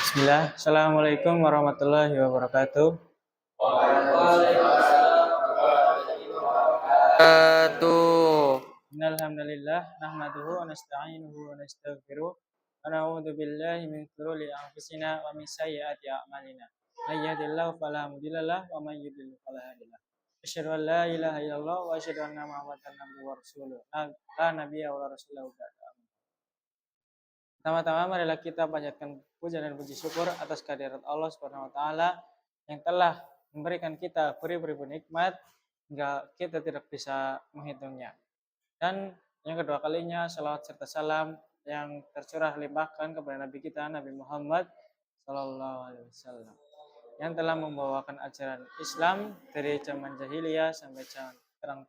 Bismillah. Assalamualaikum warahmatullahi wabarakatuh. Innal hamdalillah nahmaduhu wa nasta'inuhu wa nastaghfiruh wa na'udzu billahi min shururi anfusina wa min sayyiati a'malina. May yahdihillahu fala mudhillalah wa may yudhlil fala hadiyalah. Asyhadu an la ilaha illallah wa asyhadu anna Muhammadan abduhu wa rasuluh. La nabiyya wa la rasulah ba'da. Pertama-tama marilah kita panjatkan puja dan puji syukur atas kehadirat Allah Subhanahu wa taala yang telah memberikan kita beri-beri nikmat hingga kita tidak bisa menghitungnya. Dan yang kedua kalinya salawat serta salam yang tercurah limpahkan kepada Nabi kita Nabi Muhammad Sallallahu Alaihi Wasallam yang telah membawakan ajaran Islam dari zaman jahiliyah sampai zaman terang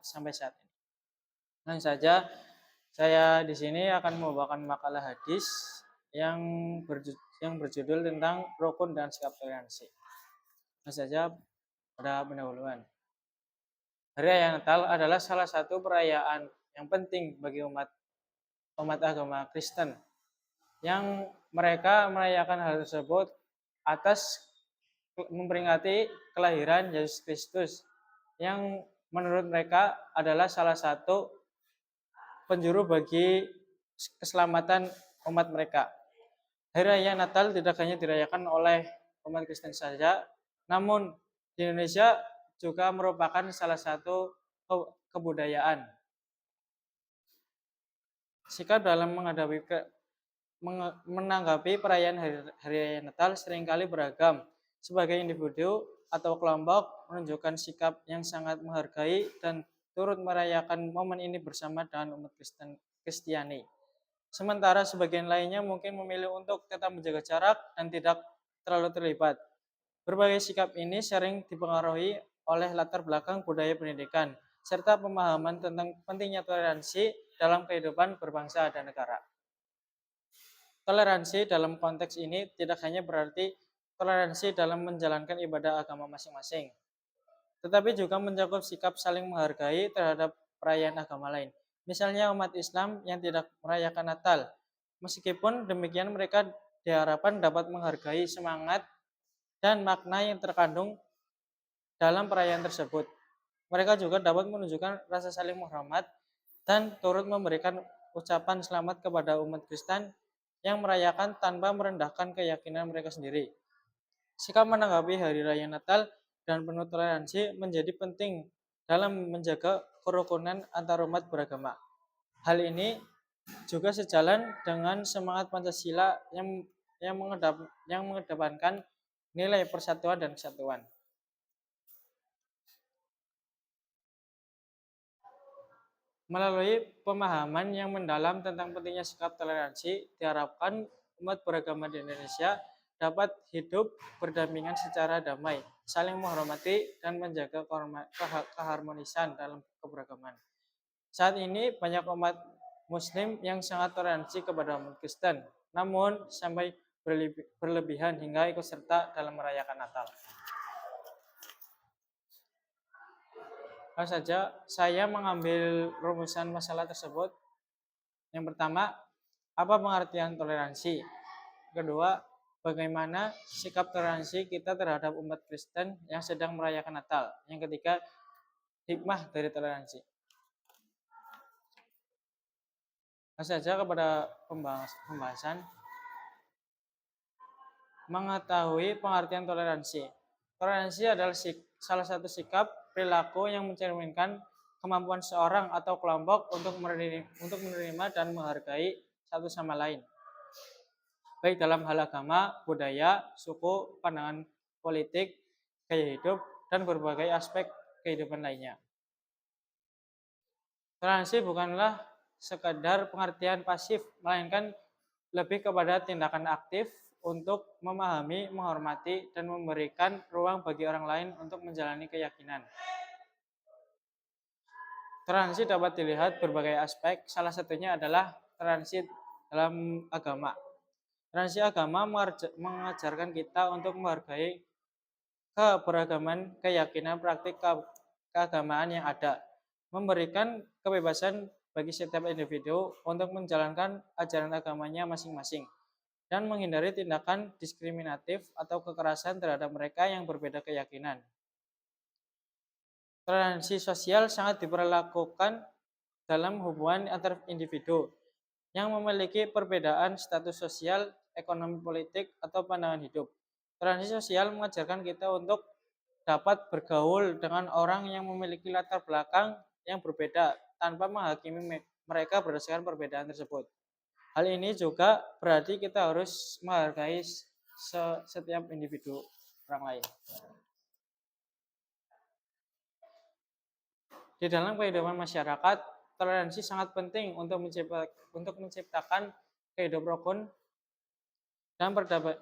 sampai saat ini. Langsung saja saya di sini akan membawakan makalah hadis yang berjudul tentang rukun dan sikap toleransi. Langsung saja pada pendahuluan. Hari Raya Natal adalah salah satu perayaan yang penting bagi umat agama Kristen yang mereka merayakan hal tersebut atas memperingati kelahiran Yesus Kristus yang menurut mereka adalah salah satu penjuru bagi keselamatan umat mereka. Hari Raya Natal tidak hanya dirayakan oleh umat Kristen saja, namun di Indonesia juga merupakan salah satu kebudayaan. Sikap dalam menanggapi perayaan Hari Raya Natal seringkali beragam. Sebagai individu atau kelompok menunjukkan sikap yang sangat menghargai dan turut merayakan momen ini bersama dengan umat Kristiani. Sementara sebagian lainnya mungkin memilih untuk tetap menjaga jarak dan tidak terlalu terlibat. Berbagai sikap ini sering dipengaruhi oleh latar belakang budaya pendidikan, serta pemahaman tentang pentingnya toleransi dalam kehidupan berbangsa dan negara. Toleransi dalam konteks ini tidak hanya berarti toleransi dalam menjalankan ibadah agama masing-masing, tetapi juga mencakup sikap saling menghargai terhadap perayaan agama lain. Misalnya umat Islam yang tidak merayakan Natal. Meskipun demikian mereka diharapkan dapat menghargai semangat dan makna yang terkandung dalam perayaan tersebut. Mereka juga dapat menunjukkan rasa saling menghormat dan turut memberikan ucapan selamat kepada umat Kristen yang merayakan tanpa merendahkan keyakinan mereka sendiri. Sikap menanggapi Hari Raya Natal dan penuh toleransi menjadi penting dalam menjaga kerukunan antar umat beragama. Hal ini juga sejalan dengan semangat Pancasila yang mengedepankan nilai persatuan dan kesatuan. Melalui pemahaman yang mendalam tentang pentingnya sikap toleransi, diharapkan umat beragama di Indonesia dapat hidup berdampingan secara damai, saling menghormati dan menjaga keharmonisan dalam keberagaman. Saat ini banyak umat Muslim yang sangat toleransi kepada umat Kristen, namun sampai berlebihan hingga ikut serta dalam merayakan Natal. Lalu saja saya mengambil rumusan masalah tersebut. Yang pertama, apa pengertian toleransi? Kedua, bagaimana sikap toleransi kita terhadap umat Kristen yang sedang merayakan Natal? Yang ketiga, hikmah dari toleransi. Langsung saja kepada pembahasan. Mengetahui pengertian toleransi. Toleransi adalah salah satu sikap perilaku yang mencerminkan kemampuan seorang atau kelompok untuk menerima dan menghargai satu sama lain, baik dalam hal agama, budaya, suku, pandangan politik, gaya hidup, dan berbagai aspek kehidupan lainnya. Toleransi bukanlah sekadar pengertian pasif, melainkan lebih kepada tindakan aktif untuk memahami, menghormati, dan memberikan ruang bagi orang lain untuk menjalani keyakinan. Toleransi dapat dilihat berbagai aspek, salah satunya adalah toleransi dalam agama. Toleransi agama mengajarkan kita untuk menghargai keberagaman keyakinan praktik keagamaan yang ada, memberikan kebebasan bagi setiap individu untuk menjalankan ajaran agamanya masing-masing. dan menghindari tindakan diskriminatif atau kekerasan terhadap mereka yang berbeda keyakinan. Toleransi sosial sangat diperlakukan dalam hubungan antar individu yang memiliki perbedaan status sosial, ekonomi politik, atau pandangan hidup. Toleransi sosial mengajarkan kita untuk dapat bergaul dengan orang yang memiliki latar belakang yang berbeda tanpa menghakimi mereka berdasarkan perbedaan tersebut. Hal ini juga berarti kita harus menghargai setiap individu orang lain. Di dalam kehidupan masyarakat, toleransi sangat penting untuk menciptakan kehidupan rukun dan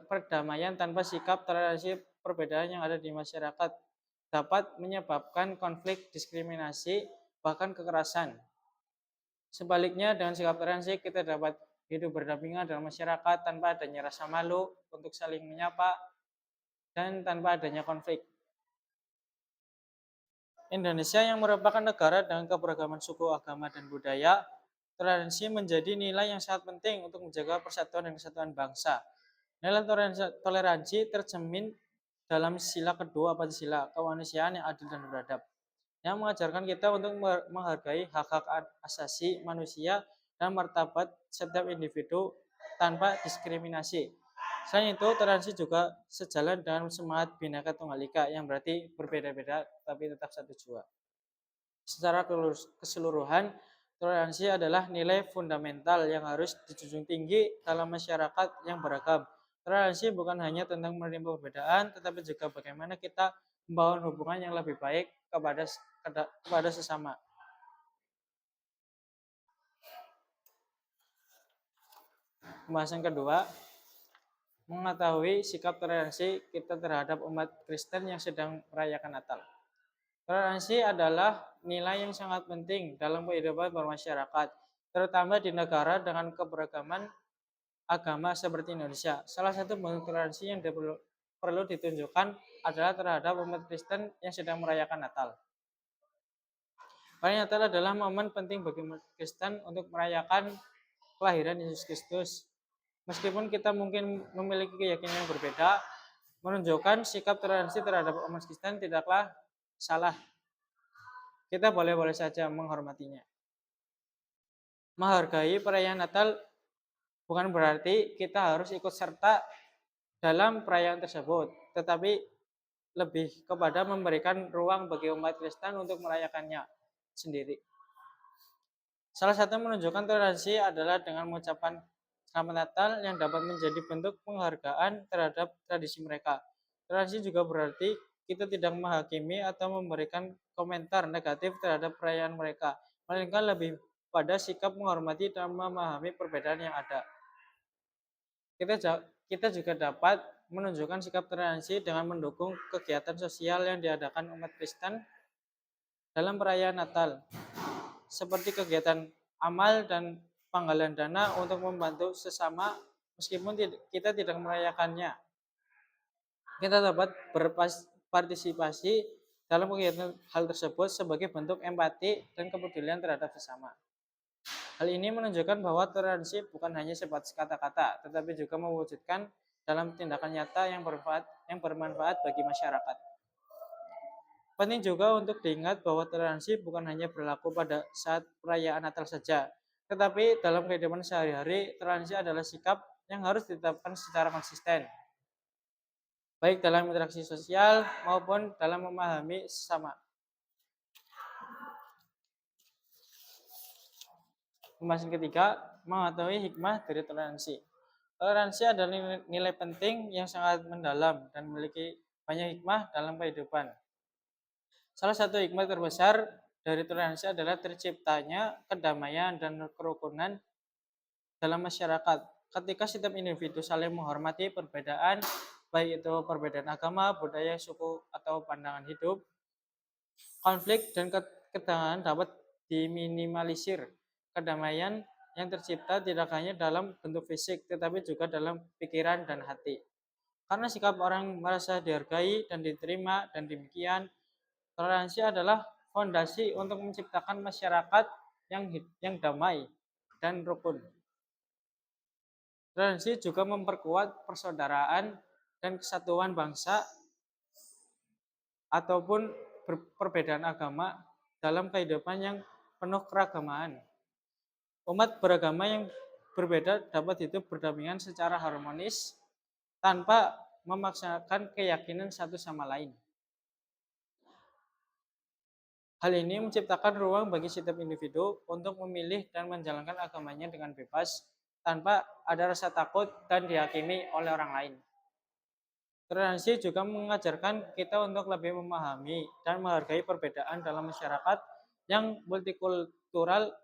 perdamaian. Tanpa sikap toleransi, perbedaan yang ada di masyarakat dapat menyebabkan konflik, diskriminasi, bahkan kekerasan. Sebaliknya, dengan sikap toleransi, kita dapat hidup berdampingan dalam masyarakat tanpa adanya rasa malu untuk saling menyapa dan tanpa adanya konflik. Indonesia yang merupakan negara dengan keberagaman suku, agama, dan budaya, toleransi menjadi nilai yang sangat penting untuk menjaga persatuan dan kesatuan bangsa. Nilai toleransi tercermin dalam sila kedua Pancasila, kemanusiaan yang adil dan beradab, yang mengajarkan kita untuk menghargai hak-hak asasi manusia dan martabat setiap individu tanpa diskriminasi. Selain itu, toleransi juga sejalan dengan semangat Bhinneka Tunggal Ika yang berarti berbeda-beda tapi tetap satu jua. Secara keseluruhan, toleransi adalah nilai fundamental yang harus dijunjung tinggi dalam masyarakat yang beragam. Toleransi bukan hanya tentang menerima perbedaan, tetapi juga bagaimana kita membangun hubungan yang lebih baik kepada sesama. Pembahasan kedua, mengetahui sikap toleransi kita terhadap umat Kristen yang sedang merayakan Natal. Toleransi adalah nilai yang sangat penting dalam kehidupan bermasyarakat, terutama di negara dengan keberagaman agama seperti Indonesia. Salah satu bentuk toleransi yang perlu ditunjukkan adalah terhadap umat Kristen yang sedang merayakan Natal. Perayaan Natal adalah momen penting bagi umat Kristen untuk merayakan kelahiran Yesus Kristus. Meskipun kita mungkin memiliki keyakinan yang berbeda, menunjukkan sikap toleransi terhadap umat Kristen tidaklah salah. Kita boleh-boleh saja menghormatinya. Menghargai perayaan Natal bukan berarti kita harus ikut serta dalam perayaan tersebut, tetapi lebih kepada memberikan ruang bagi umat Kristen untuk merayakannya sendiri. Salah satu menunjukkan toleransi adalah dengan mengucapkan Selamat Natal yang dapat menjadi bentuk penghargaan terhadap tradisi mereka. Toleransi juga berarti kita tidak menghakimi atau memberikan komentar negatif terhadap perayaan mereka, melainkan lebih pada sikap menghormati dan memahami perbedaan yang ada. Kita juga dapat menunjukkan sikap toleransi dengan mendukung kegiatan sosial yang diadakan umat Kristen dalam perayaan Natal, seperti kegiatan amal dan penggalan dana untuk membantu sesama meskipun kita tidak merayakannya. Kita dapat berpartisipasi dalam kegiatan hal tersebut sebagai bentuk empati dan kepedulian terhadap sesama. Hal ini menunjukkan bahwa toleransi bukan hanya sebatas kata-kata, tetapi juga mewujudkan dalam tindakan nyata yang bermanfaat bagi masyarakat. Penting juga untuk diingat bahwa toleransi bukan hanya berlaku pada saat perayaan Natal saja, tetapi dalam kehidupan sehari-hari, toleransi adalah sikap yang harus ditetapkan secara konsisten, baik dalam interaksi sosial maupun dalam memahami sesama. Pembahasan ketiga, mengetahui hikmah dari toleransi. Toleransi adalah nilai penting yang sangat mendalam dan memiliki banyak hikmah dalam kehidupan. Salah satu hikmah terbesar dari toleransi adalah terciptanya kedamaian dan kerukunan dalam masyarakat. Ketika setiap individu saling menghormati perbedaan, baik itu perbedaan agama, budaya, suku, atau pandangan hidup, konflik dan ketegangan dapat diminimalisir. Kedamaian yang tercipta tidak hanya dalam bentuk fisik, tetapi juga dalam pikiran dan hati. Karena sikap orang merasa dihargai dan diterima, dan demikian, toleransi adalah fondasi untuk menciptakan masyarakat yang damai dan rukun. Toleransi juga memperkuat persaudaraan dan kesatuan bangsa ataupun perbedaan agama dalam kehidupan yang penuh keragamaan. Umat beragama yang berbeda dapat hidup berdampingan secara harmonis tanpa memaksakan keyakinan satu sama lain. Hal ini menciptakan ruang bagi setiap individu untuk memilih dan menjalankan agamanya dengan bebas tanpa ada rasa takut dan dihakimi oleh orang lain. Toleransi juga mengajarkan kita untuk lebih memahami dan menghargai perbedaan dalam masyarakat yang multikultural.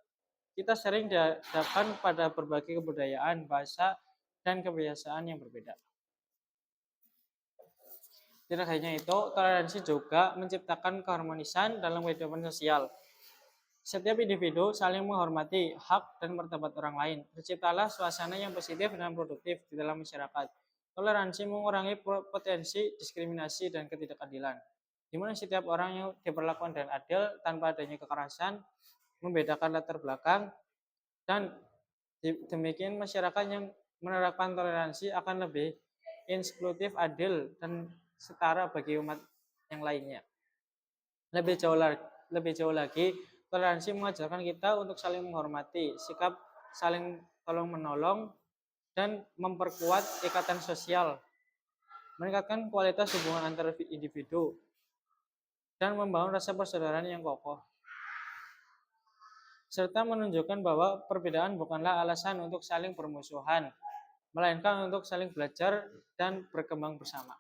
Kita sering dihadapkan pada berbagai kebudayaan, bahasa, dan kebiasaan yang berbeda. Tidak hanya itu, toleransi juga menciptakan keharmonisan dalam kehidupan sosial. Setiap individu saling menghormati hak dan martabat orang lain. Terciptalah suasana yang positif dan produktif di dalam masyarakat. Toleransi mengurangi potensi diskriminasi dan ketidakadilan, di mana setiap orang yang diperlakukan dengan adil tanpa adanya kekerasan, membedakan latar belakang, dan demikian masyarakat yang menerapkan toleransi akan lebih inklusif, adil, dan setara bagi umat yang lainnya. Lebih jauh lagi, toleransi mengajarkan kita untuk saling menghormati, sikap saling tolong-menolong, dan memperkuat ikatan sosial, meningkatkan kualitas hubungan antar individu, dan membangun rasa persaudaraan yang kokoh, serta menunjukkan bahwa perbedaan bukanlah alasan untuk saling bermusuhan, melainkan untuk saling belajar dan berkembang bersama.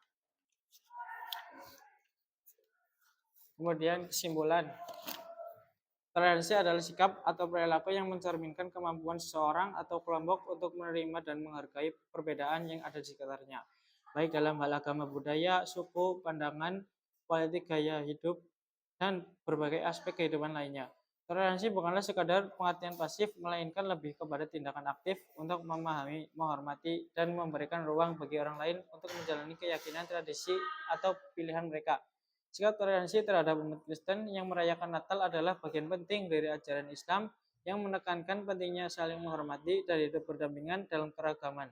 Kemudian kesimpulan, toleransi adalah sikap atau perilaku yang mencerminkan kemampuan seseorang atau kelompok untuk menerima dan menghargai perbedaan yang ada di sekitarnya, baik dalam hal agama, budaya, suku, pandangan, politik, gaya hidup, dan berbagai aspek kehidupan lainnya. Toleransi bukanlah sekadar pengertian pasif, melainkan lebih kepada tindakan aktif untuk memahami, menghormati, dan memberikan ruang bagi orang lain untuk menjalani keyakinan, tradisi, atau pilihan mereka. Sikap toleransi terhadap umat Kristen yang merayakan Natal adalah bagian penting dari ajaran Islam yang menekankan pentingnya saling menghormati dan hidup berdampingan dalam keragaman.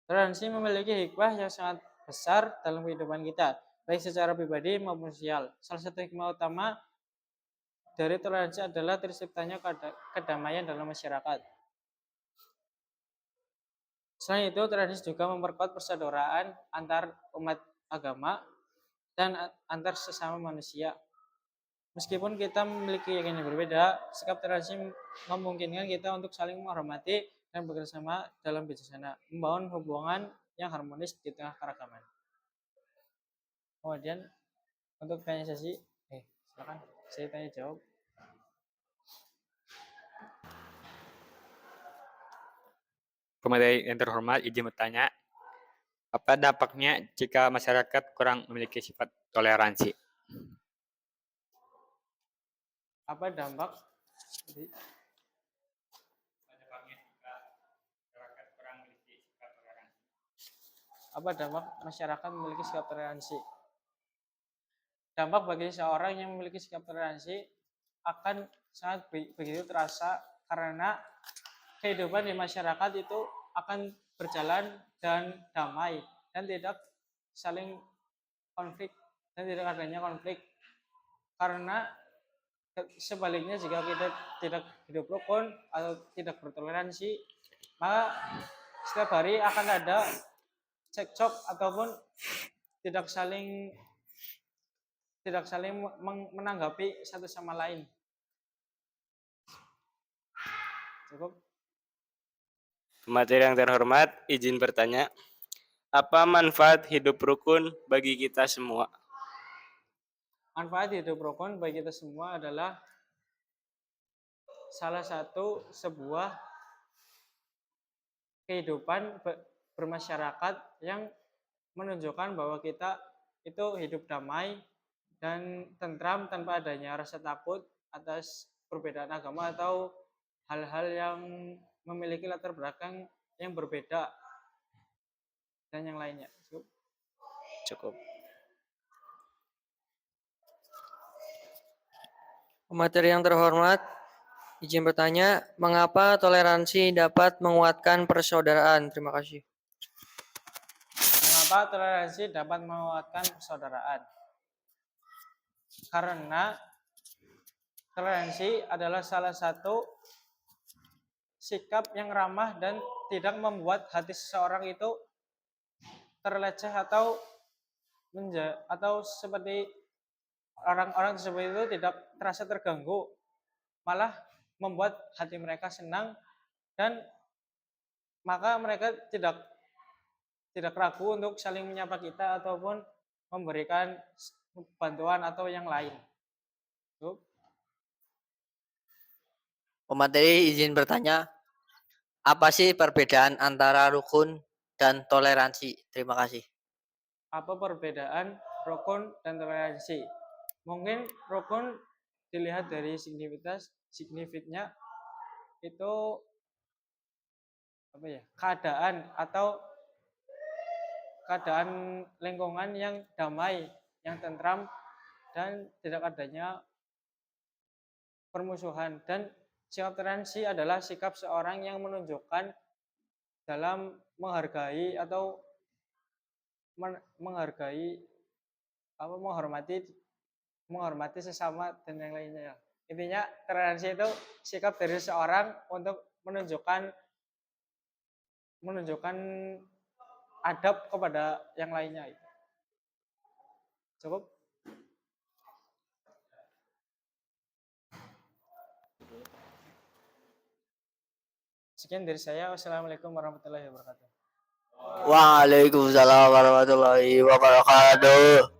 Toleransi memiliki hikmah yang sangat besar dalam kehidupan kita, baik secara pribadi maupun sosial. Salah satu hikmah utama dari toleransi adalah terciptanya kedamaian dalam masyarakat. Selain itu, toleransi juga memperkuat persaudaraan antar umat agama dan antar sesama manusia. Meskipun kita memiliki keyakinan yang berbeda, sikap toleransi memungkinkan kita untuk saling menghormati dan bekerjasama dalam bijaksana, membangun hubungan yang harmonis di tengah keragaman. Kemudian untuk tanya sesi, silakan saya tanya jawab. Pemateri yang terhormat, izin bertanya, apa dampaknya jika masyarakat kurang memiliki sifat toleransi? Apa dampak? Apa dampak masyarakat memiliki sikap toleransi? Dampak bagi seorang yang memiliki sikap toleransi akan sangat begitu terasa karena kehidupan di masyarakat itu akan berjalan dan damai dan tidak saling konflik dan tidak adanya konflik. Karena sebaliknya jika kita tidak hidup rukun atau tidak bertoleransi, maka setiap hari akan ada cekcok ataupun tidak saling menanggapi satu sama lain. Cukup. Materi yang terhormat, izin bertanya, apa manfaat hidup rukun bagi kita semua? Manfaat hidup rukun bagi kita semua adalah salah satu sebuah kehidupan bermasyarakat yang menunjukkan bahwa kita itu hidup damai dan tentram tanpa adanya rasa takut atas perbedaan agama atau hal-hal yang memiliki latar belakang yang berbeda dan yang lainnya. Cukup. Materi yang terhormat, Izin bertanya, mengapa toleransi dapat menguatkan persaudaraan? Terima kasih. Mengapa toleransi dapat menguatkan persaudaraan? Karena toleransi adalah salah satu sikap yang ramah dan tidak membuat hati seseorang itu terleceh atau atau seperti orang-orang tersebut itu tidak terasa terganggu, malah membuat hati mereka senang dan maka mereka tidak ragu untuk saling menyapa kita ataupun memberikan bantuan atau yang lain. Tuh. Pemateri izin bertanya, apa sih perbedaan antara rukun dan toleransi? Terima kasih. Apa perbedaan rukun dan toleransi? Mungkin rukun dilihat dari signifikannya itu apa ya? Keadaan lingkungan yang damai, yang tentram dan tidak adanya permusuhan. Dan sikap toleransi adalah sikap seorang yang menunjukkan dalam menghargai atau menghormati sesama dan yang lainnya. Intinya toleransi itu sikap dari seorang untuk menunjukkan adab kepada yang lainnya. Cukup. Sekian dari saya. Wassalamualaikum warahmatullahi wabarakatuh. Waalaikumsalam warahmatullahi wabarakatuh.